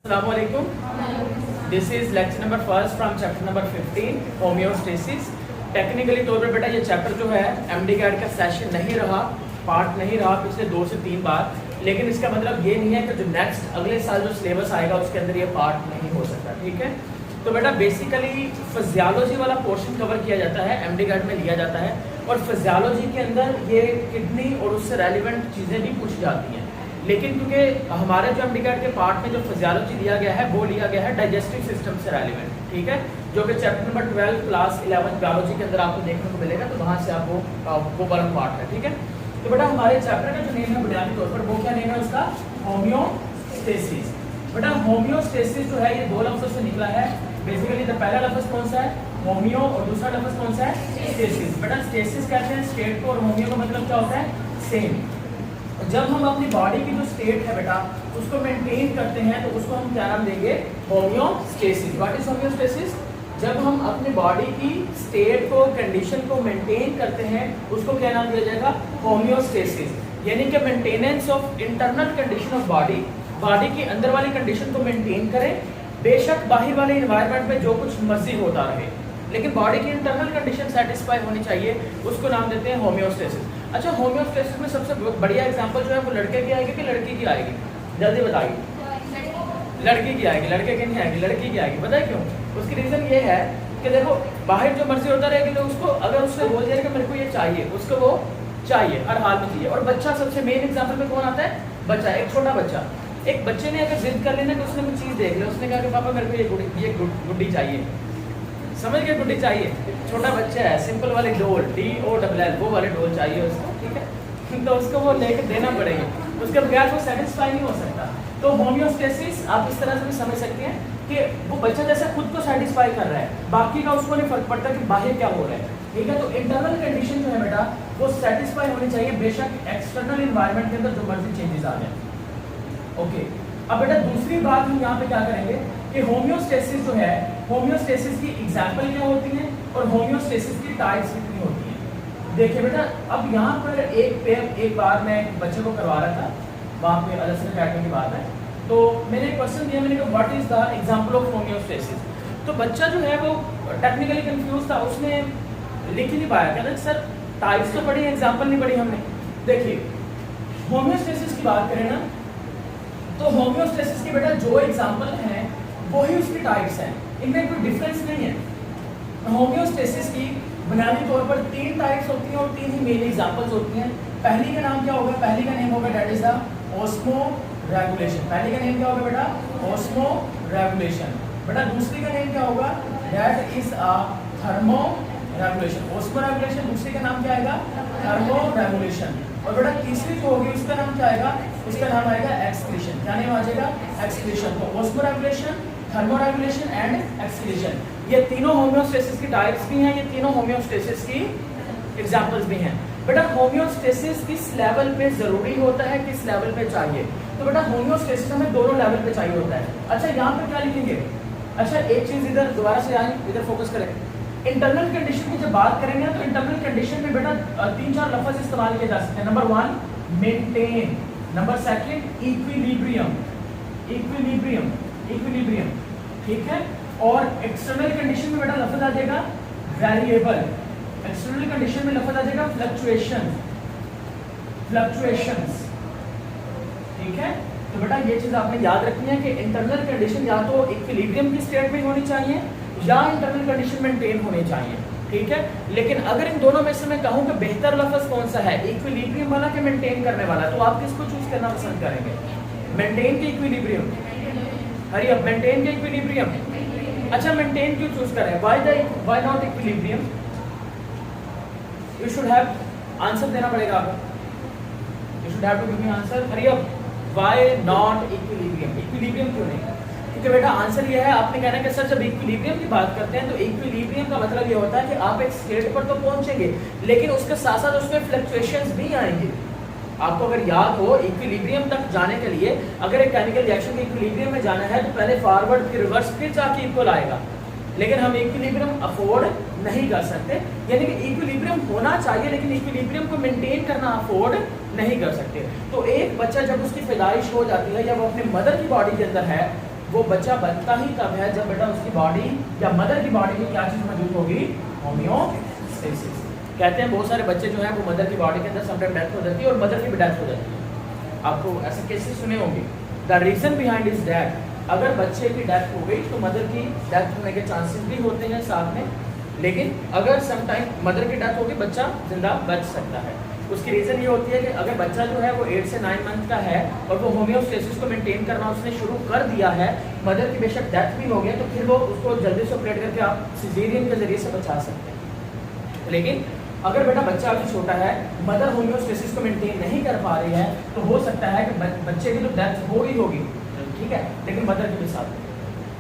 Assalamualaikum. This is lecture number first from chapter number 15 homeostasis. Technically तौर पर बेटा ये चैप्टर जो है एमडी कैट का सेशन नहीं रहा, पार्ट नहीं रहा पिछले 2 से 3 बार, लेकिन इसका मतलब ये नहीं है कि जो नेक्स्ट अगले साल जो सिलेबस आएगा उसके अंदर ये पार्ट नहीं हो सकता. ठीक है, तो बेटा बेसिकली फिजियोलॉजी वाला पोर्शन कवर किया जाता है, एमडी कैट में लिया जाता है, और फिजियोलॉजी के अंदर ये किडनी और उससे रेलिवेंट चीज़ें भी पूछी जाती हैं. लेकिन क्योंकि हमारे जो एमडी कैट के पार्ट में जो फिजियोलॉजी दिया गया है वो लिया गया है डाइजेस्टिव सिस्टम से रेलिवेंट. ठीक है, जो कि चैप्टर नंबर 12 क्लास 11 बायोलॉजी के अंदर आपको देखने को मिलेगा, तो वहाँ से आपको वो वाला पार्ट है. ठीक है, तो बेटा हमारे चैप्टर का जो नेम है बुनियादी तौर पर वो क्या नेम है उसका? होम्योस्टेसिस. बेटा होम्योस्टेसिस जो है ये 2 लफ्ज़ों से निकला है. बेसिकली तो पहला लफ्ज़ कौन सा है? होम्यो, और दूसरा लफ्ज़ कौन सा है? स्टेसिस. बेटा स्टेसिस कहते हैं स्टेट को, और होम्यो का मतलब क्या होता है? सेम. जब हम अपनी बॉडी की जो स्टेट है बेटा उसको मेंटेन करते हैं तो उसको हम क्या नाम देंगे? होम्योस्टेसिस. What is homeostasis? जब हम अपनी बॉडी की स्टेट को, कंडीशन को मेंटेन करते हैं उसको क्या नाम दिया जाएगा? होम्योस्टेसिस. यानी कि maintenance of internal condition of body, body की अंदर वाली कंडीशन को मेंटेन करें, बेशक बाहर वाले इन्वायरमेंट में जो कुछ मर्जी होता रहे, लेकिन बॉडी की इंटरनल कंडीशन सेटिस्फाई होनी चाहिए, उसको नाम देते हैं होम्योस्टेसिस. अच्छा, होम्योस्टेसिस में सबसे बढ़िया एग्जांपल जो है वो लड़के की आएगी कि लड़की की आएगी? जल्दी बताइए. लड़की की आएगी. लड़के की नहीं आएगी, लड़की की आएगी. पता है क्यों? उसकी रीज़न ये है कि देखो बाहर जो मर्जी होता रहेगी तो उसको अगर उससे बोल दिया कि मेरे को ये चाहिए, उसको वो चाहिए, हर हाल में चाहिए. और बच्चा सबसे मेन एग्जाम्पल में कौन आता है? बच्चा. एक छोटा बच्चा, एक बच्चे ने अगर जिद कर लेना कि उसने कोई चीज़ देख ली, उसने कहा कि पापा मेरे को ये गुड्डी चाहिए, समझ गए? गुड्डी चाहिए. छोटा बच्चा है, सिंपल वाली डोल, DOLL वो वाले डोल चाहिए उसको. ठीक है, तो उसको वो लेके देना पड़ेगा, उसके बगैर वो सेटिस्फाई नहीं हो सकता. तो होम्योस्टेसिस आप इस तरह से भी समझ सकते हैं कि वो बच्चा जैसे खुद को सेटिस्फाई कर रहा है, बाकी का उसको नहीं फर्क पड़ता कि बाहर क्या हो रहा है. ठीक है, तो इंटरनल कंडीशन जो है बेटा वो सेटिस्फाई होनी चाहिए, बेशक एक्सटर्नल इन्वायरमेंट के अंदर जो मर्जी चेंजेस आ जाए. ओके, अब बेटा दूसरी बात हम यहाँ पे क्या करेंगे कि होम्योस्टेसिस जो है, होम्योस्टेसिस की एग्जाम्पल क्या होती है और होम्योस्टेसिस की टाइप्स कितनी होती हैं. देखिए बेटा, अब यहाँ पर एक बार मैं एक बच्चे को करवा रहा था, वहाँ पे अलग से बैठने की बात है, तो मैंने एक क्वेश्चन दिया, मैंने कहा what is the example of homeostasis. तो बच्चा जो है वो टेक्निकली कंफ्यूज था, उसने लिख ही नहीं पाया. कहता सर टाइप्स तो पढ़ी, एग्जाम्पल नहीं पढ़ी हमने. देखिए होम्योस्टेसिस की बात करें ना, तो होम्योस्टेसिस के बेटा जो एग्जाम्पल हैं वही उसकी टाइप्स हैं, इनमें कोई डिफरेंस नहीं है. होम्योस्टेसिस की बुनियादी तौर पर 3 टाइप्स होती हैं और 3 ही मेन एग्जांपल्स होती हैं. पहली का नाम क्या होगा? पहली का नेम होगा that is the osmo regulation. पहली का नेम क्या होगा बेटा? Osmo regulation. बेटा दूसरी का नेम क्या होगा? That is a thermo regulation. Osmo regulation, दूसरी का नाम क्या आएगा? Thermo regulation. और बेटा तीसरी जो होगी उसका नाम क्या आएगा? उसका नाम आएगा एक्सक्रीशन. क्या नेम आ जाएगा? एक्सक्रीशन. तो osmo regulation, thermo regulation and excretion, ये तीनों होम्योस्टेसिस की टाइप्स भी हैं, ये तीनों होम्योस्टेसिस की एग्जांपल्स भी हैं. बेटा होम्योस्टेसिस किस लेवल पे जरूरी होता है, किस लेवल पे चाहिए? तो बेटा होम्योस्टेसिस हमें दोनों लेवल पे चाहिए होता है. अच्छा यहाँ पे क्या लिखेंगे? अच्छा एक चीज इधर दोबारा से आए, इधर फोकस करें. इंटरनल कंडीशन की जब बात करेंगे तो इंटरनल कंडीशन में बेटा 3-4 लफ्ज इस्तेमाल किए जा सकते हैं. Number 1 maintain, number 2 equilibrium, equilibrium, equilibrium. ठीक है, और एक्सटर्नल कंडीशन में बेटा लफ्ज आ जाएगा वेरिएबल. एक्सटर्नल कंडीशन में लफ्ज आ जाएगा फ्लक्चुएशन, फ्लक्चुएशंस. ठीक है, तो बेटा ये चीज आपने याद रखनी है कि इंटरनल कंडीशन या तो इक्विलिब्रियम की स्टेट में होनी चाहिए या इंटरनल कंडीशन मेंटेन होनी चाहिए. ठीक है, लेकिन अगर इन दोनों में से मैं कहूँ कि बेहतर लफ्ज कौन सा है, इक्विलिब्रियम वाला कि मेंटेन करने वाला, तो आप किसको चूज करना पसंद करेंगे? मेंटेन के इक्विलिब्रियम? हरी अब मेंटेन के इक्विलिब्रियम. अच्छा मेंटेन क्यों चूज करें? Why not equilibrium? You should have answer देना पड़ेगा आपको. You should have to give me answer. Hari अब व्हाई नॉट इक्विलिब्रियम? इक्विलिब्रियम क्यों नहीं? क्योंकि बेटा आंसर ये है, आपने कहना है कि सर जब इक्विलिब्रियम की बात करते हैं तो इक्विलिब्रियम का मतलब ये होता है कि आप एक स्टेट पर तो पहुंचेंगे लेकिन उसके साथ साथ उसमें फ्लक्चुएशंस भी आएंगे. आपको अगर याद हो इक्विलिब्रियम तक जाने के लिए अगर एक केमिकल रिएक्शन के इक्विलिब्रियम में जाना है तो पहले फॉरवर्ड फिर रिवर्स फिर जाके इक्वल आएगा, लेकिन हम इक्विलिब्रियम अफोर्ड नहीं कर सकते. यानी कि इक्विलिब्रियम होना चाहिए लेकिन इक्विलिब्रियम को मेंटेन करना अफोर्ड नहीं कर सकते. तो एक बच्चा जब उसकी पैदाइश हो जाती है या वो अपने मदर की बॉडी के अंदर है वो बच्चा बनता ही तब है जब बेटा उसकी बॉडी या मदर की बॉडी में क्या चीज़ मौजूद होगी, होम्योस्टेसिस। कहते हैं बहुत सारे बच्चे जो हैं वो मदर की बॉडी के अंदर समटाइम डेथ हो जाती है और मदर की भी डेथ हो जाती है। आपको ऐसे केसेस सुने होंगे। The reason behind is that अगर बच्चे की डेथ हो गई तो मदर की डेथ होने के चांसेस भी होते हैं साथ में, लेकिन अगर समटाइम मदर की डेथ होगी बच्चा जिंदा बच सकता है। उसकी रीज़न ये होती है कि अगर बच्चा जो है वो 8 से 9 मंथ का है और वो होम्योस्टेसिस को मेंटेन करना उसने शुरू कर दिया है, मदर की बेशक डेथ भी हो गई तो फिर वो उसको जल्दी से ऑपरेट करके आप सिजेरियन के जरिए से बचा सकते हैं। लेकिन अगर बेटा बच्चा अभी छोटा है, मदर होम्योस्टेसिस को मेंटेन नहीं कर पा रही है, तो हो सकता है कि बच्चे की तो डेथ हो ही होगी, ठीक है, लेकिन मदर के भी साथ।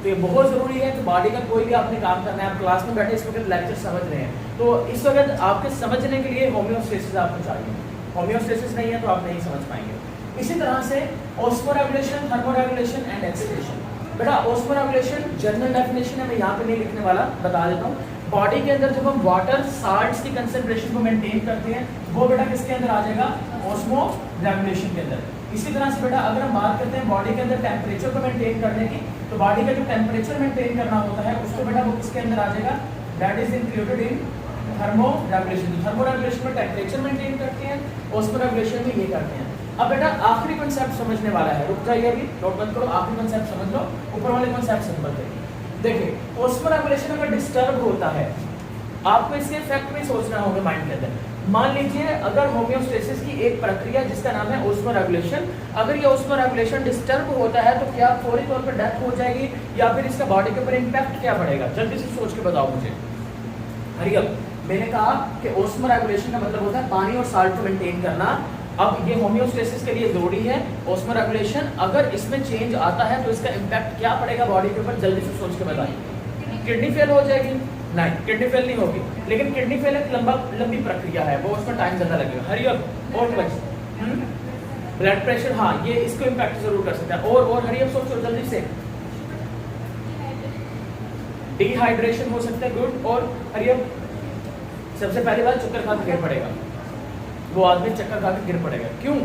तो ये बहुत ज़रूरी है कि बॉडी का कोई भी आपने काम करना है। आप क्लास में बैठे इस वक्त लेक्चर समझ रहे हैं, तो इस वक्त आपके समझने के लिए होम्योस्टेसिस आपको चाहिए। होम्योस्टेसिस नहीं है तो आप नहीं समझ पाएंगे। इसी तरह से ऑस्मोरेगुलेशन, थर्मोरेगुलेशन एंड एक्सीलेशन। बेटा ऑस्मोरेगुलेशन जनरल डेफिनेशन है, मैं यहाँ पे नहीं लिखने वाला, बता देता हूँ। बॉडी के अंदर जब हम वाटर साल्ट्स की कंसेंट्रेशन को मेंटेन करते हैं वो बेटा किसके अंदर आ जाएगा, ऑस्मोरेगुलेशन के अंदर। इसी तरह से बेटा अगर हम बात करते हैं बॉडी के अंदर टेम्परेचर को मेंटेन करने की, तो बॉडी का जो टेम्परेचर मेंटेन करना होता है उसको बेटा वो किसके अंदर आ जाएगा, that is included in thermoregulation. Thermoregulation में टेम्परेचर मेंटेन करते हैं, ऑस्मोरेगुलेशन में ये करते हैं। अब बेटा आखिरी कॉन्सेप्ट समझने वाला है, रुक जाइए अभी, नोट मत करो, आखिरी कॉन्सेप्ट समझ लो, ऊपर वाले कॉन्सेप्ट सिंपल थे। देखिए ऑस्मोरेगुलेशन अगर डिस्टर्ब होता है, आपको इसके इफेक्ट में सोचना होगा माइंड के अंदर। मान लीजिए अगर होम्योस्टेसिस की एक प्रक्रिया जिसका नाम है ऑस्मोरेगुलेशन, अगर ये ऑस्मोरेगुलेशन डिस्टर्ब होता है तो क्या फौरी तौर पर डेथ हो जाएगी या फिर इसका बॉडी के ऊपर इम्पैक्ट क्या पड़ेगा, जल्दी से सोच के बताओ मुझे। हरियम, मैंने कहा कि ऑस्मोरेगुलेशन का मतलब होता है पानी और साल्ट को मेंटेन करना। अब ये होम्योस्टेसिस के लिए जरूरी है ऑस्मोरेगुलेशन, अगर इसमें चेंज आता है तो इसका इम्पैक्ट क्या पड़ेगा बॉडी के ऊपर, जल्दी से सोच के बताइए। किडनी फेल हो जाएगी? नहीं, किडनी फेल नहीं होगी, लेकिन किडनी फेल एक लंबी प्रक्रिया है, वो उसमें टाइम ज़्यादा लगेगा। हरियम और बच ब्लड प्रेशर, हाँ ये इसको इम्पैक्ट जरूर कर सकता है। और हरियम सोचो जल्दी से, डिहाइड्रेशन हो सकता है, गुड। और हरियम सबसे पहली बात चक्कर खा के गिर पड़ेगा, वो आदमी चक्कर खा के गिर पड़ेगा। क्यों?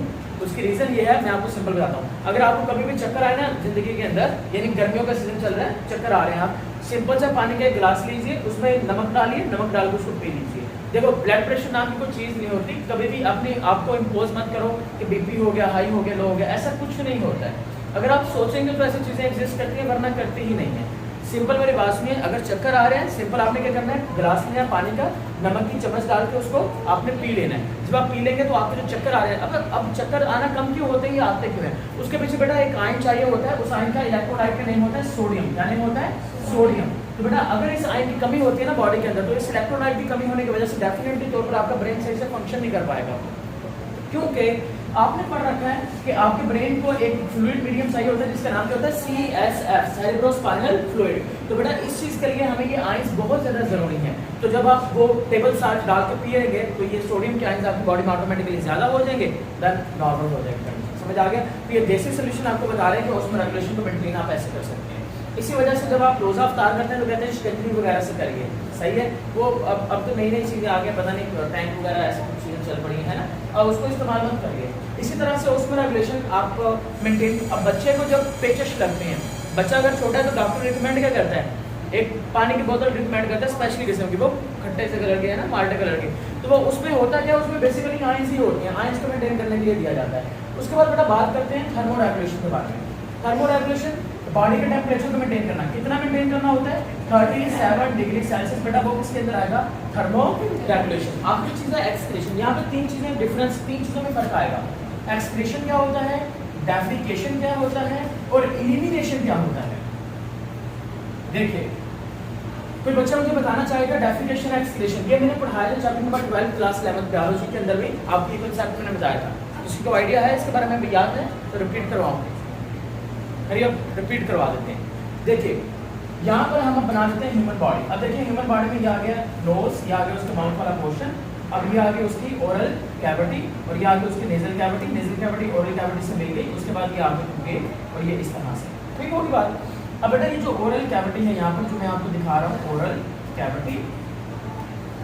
उसकी रीज़न ये है, मैं आपको सिंपल बताता हूँ। अगर आपको कभी भी चक्कर आए ना जिंदगी के अंदर, यानी गर्मियों का सीजन चल रहा है, चक्कर आ रहे हैं, आप सिंपल सा पानी का एक गिलास लीजिए, उसमें नमक डालिए, नमक डाल के उसको पी लीजिए। देखो ब्लड प्रेशर नाम की कोई चीज़ नहीं होती, कभी भी अपने आपको इम्पोज मत करो कि बीपी हो गया, हाई हो गया, लो हो गया, ऐसा कुछ नहीं होता है। अगर आप सोचेंगे तो ऐसी चीज़ें एग्जिस्ट करती हैं, वरना करती ही नहीं है। सिंपल मेरी बात सुनिए, अगर चक्कर आ रहे हैं सिंपल आपने क्या करना है, गिलास लेना है पानी का, नमक की चम्मच डाल के उसको आपने पी लेना है। जब आप पी लेंगे तो आपके जो चक्कर आ रहे हैं, अब चक्कर आना कम क्यों होते हैं, ये आते क्यों हैं, उसके पीछे बेटा एक आयन चाहिए होता है, उस आयन का इलेक्ट्रोलाइट का नेम होता है सोडियम। क्या नेम होता है? सोडियम। तो बेटा अगर इस आयन की कमी होती है ना बॉडी के अंदर, तो इस इलेक्ट्रोलाइट की कमी होने की वजह से डेफिनेटली तौर पर आपका ब्रेन सही से फंक्शन नहीं कर पाएगा, क्योंकि आपने पढ़ रखा है कि आपके ब्रेन को एक फ्लूइड मीडियम चाहिए होता है जिसका नाम क्या होता है, CSF, सेरेब्रोस्पाइनल फ्लूइड। तो बेटा इस चीज़ के लिए हमें ये आयंस बहुत ज़्यादा ज़रूरी हैं। तो जब आप वो टेबल साल्ट डाल के पिएंगे तो ये सोडियम के आयंस आपकी बॉडी में ऑटोमेटिकली ज़्यादा हो जाएंगे, देन नॉर्मल हो जाएगा। समझ आ गया? तो ये बेसिक सोल्यूशन आपको बता रहे हैं कि ऑस्मोरेगुलेशन को मेंटेन आप ऐसे कर सकते हैं। इसी वजह से जब आप रोज़ा अफ्तार करते हैं तो कहते हैं शिकंजी वगैरह से करिए, सही है। वो अब तो नई नई चीज़ें आ गई, पता नहीं टैंक वगैरह ऐसी कुछ चीज़ें चल पड़ी है ना, और उसको इस्तेमाल मत करिए। इसी तरह से ऑस्मोरेगुलेशन आप मेंटेन। अब बच्चे को जब पेचश लगते हैं, बच्चा अगर छोटा है तो डॉक्टर रिकमेंड क्या करता है, एक पानी की बोतल रिकमेंड करता है स्पेशली किस्म की, वो खट्टे से कलर की है ना, माल्टे कलर की। तो वो उसमें होता क्या है, उसमें बेसिकली आयंस ही होती हैं, आयंस को मेंटेन करने के लिए दिया जाता है। उसके बाद बेटा बात करते हैं थर्मोरेगुलेशन के बारे में। थर्मोरेगुलेशन बॉडी के टेम्परेचर को मेंटेन करना, कितना मेंटेन करना होता है, 37 डिग्री सेल्सियस। बेटा वो किसके अंदर आएगा, थर्मोरेगुलेशन। आखिरी चीज़ है एक्सक्रीशन। यहाँ पे तीन चीज़ें डिफरेंस, तीन चीज़ों में फर्क आएगा। एक्सक्रीशन क्या होता है, डेफिकेशन क्या होता है और एलिमिनेशन क्या होता है। देखिए कोई बच्चा मुझे बताना चाहेगा डेफिकेशन एक्सक्रीशन, ये मैंने पढ़ाया था चैप्टर नंबर 12 क्लास 11 बायोलॉजी के अंदर भी, आपको ये कंसेप्ट मैंने बताया था। किसी को आइडिया है इसके बारे में, भी याद है तो रिपीट करवाऊंगे। अरे अब रिपीट करवा देते हैं। देखिए यहाँ पर हम बना देते हैं ह्यूमन बॉडी। अब देखिए ह्यूमन बॉडी में ये आ गया नोज, ये आ गया उसका माउथ वाला पोर्शन, अब ये आ गई उसकी ओरल कैविटी और ये आ गई उसकी nasal cavity. Nasal cavity oral cavity से मिल गई, उसके बाद ये आ गई गेट और ये इस तरह से, ठीक होगी बात। अब बेटा ये जो ओरल कैविटी है यहाँ पर जो मैं आपको दिखा रहा हूँ, ओरल कैविटी,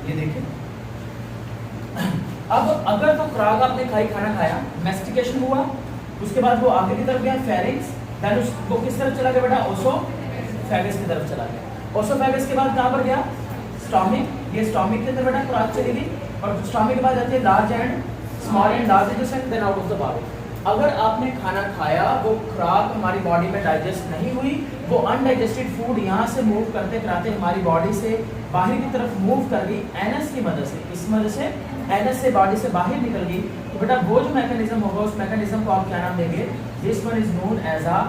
ये देखिए। अब अगर तो खुराक आपने खाना खाया, मैस्टिकेशन हुआ, उसके बाद वो आगे की तरफ गया फेरिंग्स, देन वो किस तरफ चला गया बेटा, ओसोफेगस की तरफ चला गया। ओसोफेगस के बाद कहाँ पर गया, स्टोमिक, ये स्टोमिक के अंदर बेटा खुराक चली गई, और स्टोमिक के बाद जाती है large and small and large intestine, then out of the bowel. अगर आपने खाना खाया, वो खुराक हमारी बॉडी में डाइजेस्ट नहीं हुई, वो अनडाइजेस्टेड फूड यहाँ से मूव करते कराते हमारी बॉडी से बाहर की तरफ मूव कर गई एनएस की मदद से, इस मदद से एनएस से बॉडी से बाहर निकल गई, तो बेटा वो जो मैकेनिज्म होगा उस मैकेनिज्म को आप क्या नाम देंगे, this one is known as a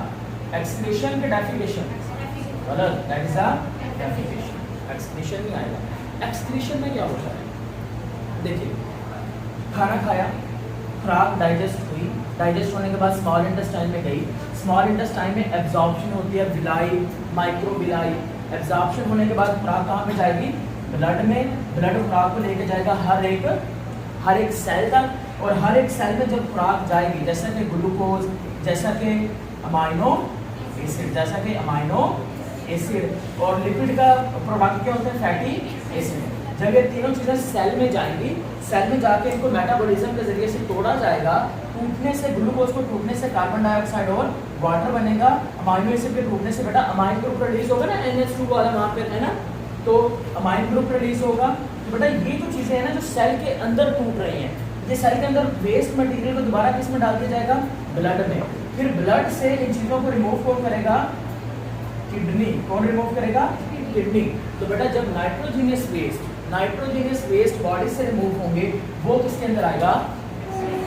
excretion के डेफिकेशन, गलत, that is a defecation, excretion नहीं आएगा। एक्सक्रीशन में क्या होता है, देखिए खाना खाया, खुराक डाइजेस्ट हुई, डाइजेस्ट होने के बाद स्मॉल इंटेस्टाइन में गई, स्मॉल इंटेस्टाइन में एब्जॉर्प्शन होती है, विलाई, माइक्रोविलाई, एब्जॉर्प्शन होने के बाद खुराक कहाँ पे जाएगी, ब्लड में, ब्लड खुराक को लेके जाएगा हर एक सेल तक, और हर एक सेल में जब खुराक जाएगी, जैसा कि ग्लूकोज, जैसा कि अमाइनो एसिड, जैसा कि अमाइनो एसिड, और लिपिड का प्रोडक्ट क्या होता है, फैटी एसिड, जब ये तीनों चीज़ें सेल में जाएंगी, सेल में जाके इनको मेटाबॉलिज्म के जरिए से तोड़ा जाएगा, टूटने से ग्लूकोज को टूटने से कार्बन डाइऑक्साइड और वाटर बनेगा, अमाइनो एसिड के टूटने से बेटा अमाइन ग्रुप रिलीज होगा ना, NH2 वाला वहाँ पे है ना, तो अमाइन ग्रुप रिलीज होगा। तो बेटा ये जो चीज़ें हैं ना जो सेल के अंदर टूट रही हैं, ये सेल के अंदर वेस्ट मटेरियल को दोबारा किस में डाल दिया जाएगा, ब्लड में, फिर ब्लड से इन चीज़ों को रिमूव कौन करेगा, किडनी, कौन रिमूव करेगा, किडनी। तो बेटा जब नाइट्रोजीनियस वेस्ट बॉडी से रिमूव होंगे, वो किसके अंदर आएगा,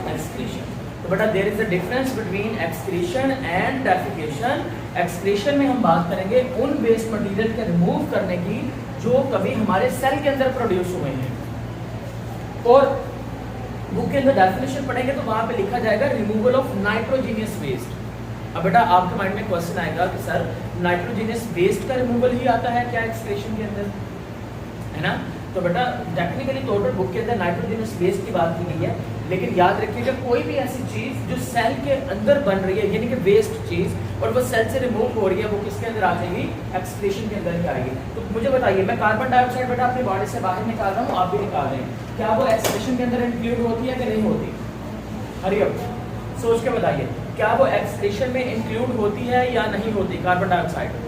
एक्सक्रीशन। तो बेटा there is a difference between excretion and defecation. Excretion में हम बात करेंगे उन वेस्ट मटेरियल के रिमूव करने की जो कभी हमारे सेल के अंदर प्रोड्यूस हुए हैं, और बुक के अंदर डेफिनेशन पढ़ेंगे तो वहां पे लिखा जाएगा रिमूवल ऑफ नाइट्रोजीनियस वेस्ट। अब बेटा आपके माइंड में क्वेश्चन आएगा कि सर नाइट्रोजीनियस वेस्ट का रिमूवल ही आता है क्या एक्सक्रीशन के अंदर, है ना। तो बेटा टेक्निकली तौर पर बुक के अंदर नाइट्रोजनस वेस्ट की बात की गई है, लेकिन याद रखिएगा कोई भी ऐसी चीज़ जो सेल के अंदर बन रही है, यानी कि वेस्ट चीज़, और वो सेल से रिमूव हो रही है, वो किसके अंदर आ जाएगी, एक्सक्रीशन के अंदर ही आएगी। तो मुझे बताइए, मैं कार्बन डाइऑक्साइड बेटा अपनी बॉडी से बाहर निकाल रहा हूँ, आप भी निकाल रहे हैं, क्या वो एक्सक्रीशन के अंदर इंक्लूड होती है कि नहीं होती, हरी अप सोच के बताइए, क्या वो एक्सक्रीशन में इंक्लूड होती है या नहीं होती कार्बन डाइऑक्साइड।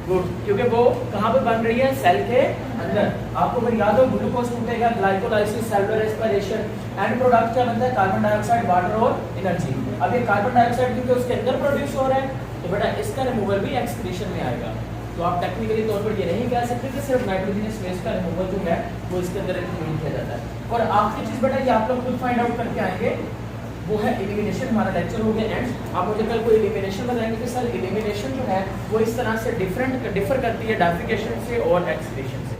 गुड, क्योंकि वो कहाँ पे बन रही है, सेल के अंदर। आपको अगर याद हो ग्लूकोज टूटेगा, glycolysis, cellular respiration, and product क्या बनता है, कार्बन डाइऑक्साइड, वाटर और एनर्जी। अब ये कार्बन डाइऑक्साइड क्योंकि उसके अंदर प्रोड्यूस हो रहा है, तो बेटा इसका रिमूवल भी एक्सक्रीशन में आएगा। तो आप टेक्निकली तौर पर ये नहीं कह सकते कि सिर्फ नाइट्रोजनस वेस्ट का रिमूवल जो है वो इसके अंदर इंक्लूड किया जाता है। और आखिरी चीज़ बेटा ये आप लोग खुद फाइंड आउट करके आएंगे, वो है एलिमिनेशन। हमारा लेक्चर हो गया एंड। आप मुझे कल कोई एलिमिनेशन बताएंगे कि सर एलिमिनेशन जो है वो इस तरह से डिफर करती है डेफिकेशन से और एक्सक्रीशन से।